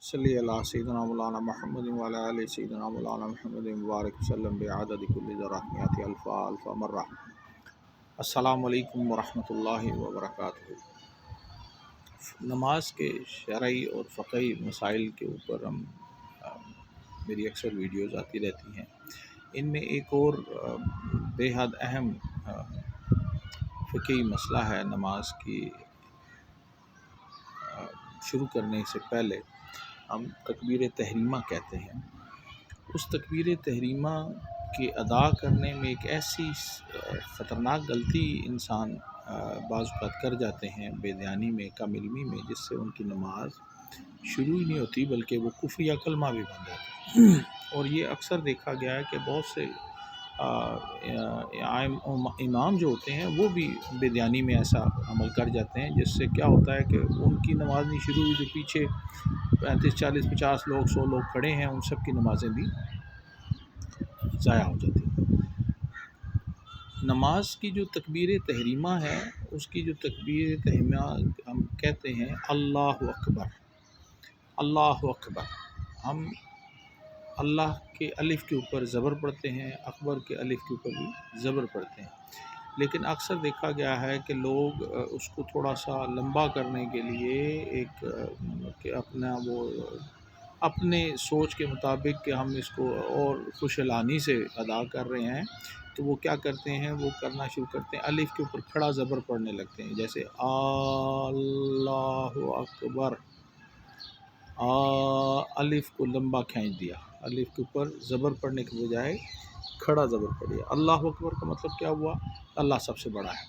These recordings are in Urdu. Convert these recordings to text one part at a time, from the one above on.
صلی اللہ سیدنا مولانا محمد وعلی آل سیدنا مولانا محمد مبارک وسلم بعدد کل ذرات الفا مرہ۔ السلام علیکم ورحمۃ اللہ وبرکاتہ۔ نماز کے شرعی اور فقہی مسائل کے اوپر میری اکثر ویڈیوز آتی رہتی ہیں۔ ان میں ایک اور بے حد اہم فقہی مسئلہ ہے۔ نماز کی شروع کرنے سے پہلے ہم تکبیر تحریمہ کہتے ہیں۔ اس تکبیر تحریمہ کے ادا کرنے میں ایک ایسی خطرناک غلطی انسان بعض اوقات کر جاتے ہیں بے دھیانی میں، کم علمی میں، جس سے ان کی نماز شروع ہی نہیں ہوتی بلکہ وہ کفر یا کلمہ بھی بن جاتا ہے۔ اور یہ اکثر دیکھا گیا ہے کہ بہت سے امام جو ہوتے ہیں وہ بھی بے دھیانی میں ایسا عمل کر جاتے ہیں، جس سے کیا ہوتا ہے کہ ان کی نماز نہیں شروع ہوئی، جو پیچھے 35 40 50 لوگ 100 لوگ کھڑے ہیں ان سب کی نمازیں بھی ضائع ہو جاتی ہیں۔ نماز کی جو تکبیر تحریمہ ہے، اس کی جو تکبیر تحریمہ ہم کہتے ہیں اللہ اکبر۔ اللہ اکبر، ہم اللہ کے الف کے اوپر زبر پڑھتے ہیں، اکبر کے الف کے اوپر بھی زبر پڑھتے ہیں، لیکن اکثر دیکھا گیا ہے کہ لوگ اس کو تھوڑا سا لمبا کرنے کے لیے ایک کہ اپنے سوچ کے مطابق کہ ہم اس کو اور خوشالانی سے ادا کر رہے ہیں، تو وہ کیا کرتے ہیں، وہ کرنا شروع کرتے ہیں، الف کے اوپر کھڑا زبر پڑھنے لگتے ہیں، جیسے اللہ اکبر، الف کو لمبا کھینچ دیا، الف کے اوپر زبر پڑھنے کے بجائے کھڑا زبر پڑھ دیا۔ اللہ اکبر کا مطلب کیا ہوا؟ اللہ سب سے بڑا ہے۔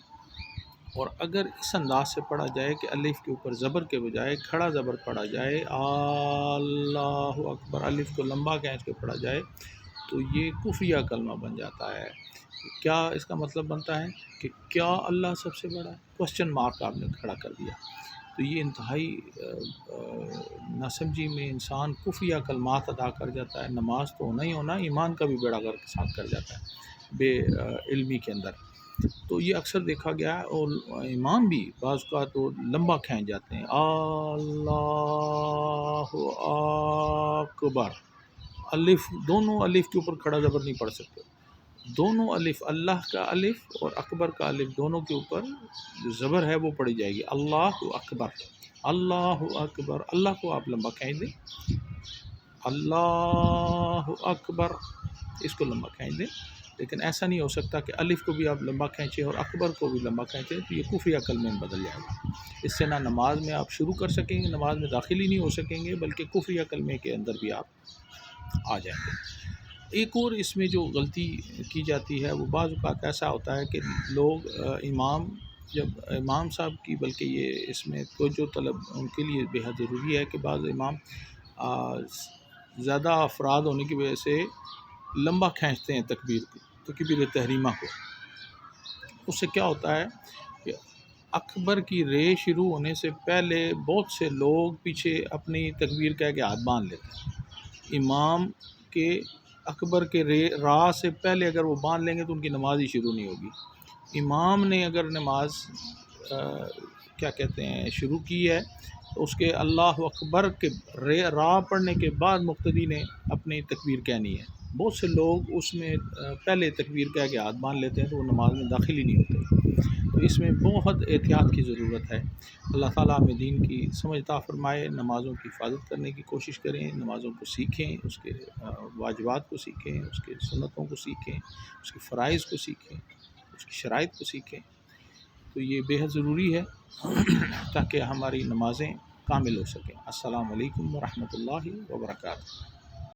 اور اگر اس انداز سے پڑھا جائے کہ الف کے اوپر زبر کے بجائے کھڑا زبر پڑھا جائے، اللہ اکبر، الف کو لمبا کھینچ کے پڑھا جائے، تو یہ کفر یا کلمہ بن جاتا ہے۔ کیا اس کا مطلب بنتا ہے کہ کیا اللہ سب سے بڑا ہے؟ کوسچن مارک آپ نے کھڑا کر دیا۔ تو یہ انتہائی ناسمجھی میں انسان کفر یا کلمات ادا کر جاتا ہے۔ نماز تو ہونا ہی ہونا، ایمان کا بھی بیڑا غرق کے ساتھ کر جاتا ہے بے علمی کے اندر۔ تو یہ اکثر دیکھا گیا ہے، اور امام بھی بعض کا تو لمبا کھینچ جاتے ہیں، اللہ اکبر، الف دونوں الف کے اوپر کھڑا زبر نہیں پڑھ سکتے، دونوں الف، اللہ کا الف اور اکبر کا الف، دونوں کے اوپر جو زبر ہے وہ پڑھی جائے گی، اللہ اکبر، اللہ اکبر، اللہ کو آپ لمبا کھینچ دیں، اللہ اکبر، اس کو لمبا کھینچ دیں، لیکن ایسا نہیں ہو سکتا کہ الف کو بھی آپ لمبا کھینچیں اور اکبر کو بھی لمبا کھینچیں، تو یہ کفر یا کلمے میں بدل جائے گا۔ اس سے نہ نماز میں آپ شروع کر سکیں گے، نماز میں داخل ہی نہیں ہو سکیں گے، بلکہ کفر یا کلمے کے اندر بھی آپ آ جائیں گے۔ ایک اور اس میں جو غلطی کی جاتی ہے، وہ بعض اوقات ایسا ہوتا ہے کہ لوگ جب امام صاحب کی، بلکہ یہ اس میں توجہ طلب ان کے لیے بے حد ضروری ہے کہ بعض امام زیادہ افراد ہونے کی وجہ سے لمبا کھینچتے ہیں تکبیر تحریمہ کو۔ اس سے کیا ہوتا ہے کہ اکبر کی رے شروع ہونے سے پہلے بہت سے لوگ پیچھے اپنی تکبیر کہہ کے ہاتھ باندھ لیتے ہیں۔ امام کے اکبر کے را سے پہلے اگر وہ باندھ لیں گے تو ان کی نماز ہی شروع نہیں ہوگی۔ امام نے اگر نماز کیا کہتے ہیں شروع کی ہے، تو اس کے اللہ اکبر کے را پڑھنے کے بعد مقتدی نے اپنی تکبیر کہنی ہے۔ بہت سے لوگ اس میں پہلے تکبیر کہہ کے ہاتھ باندھ لیتے ہیں، تو وہ نماز میں داخل ہی نہیں ہوتے۔ تو اس میں بہت احتیاط کی ضرورت ہے۔ اللہ تعالیٰ ہمیں دین کی سمجھ عطا فرمائے، نمازوں کی حفاظت کرنے کی کوشش کریں، نمازوں کو سیکھیں، اس کے واجبات کو سیکھیں، اس کے سنتوں کو سیکھیں، اس کے فرائض کو سیکھیں، اس کی شرائط کو سیکھیں۔ تو یہ بے حد ضروری ہے تاکہ ہماری نمازیں کامل ہو سکیں۔ السلام علیکم ورحمۃ اللہ وبرکاتہ۔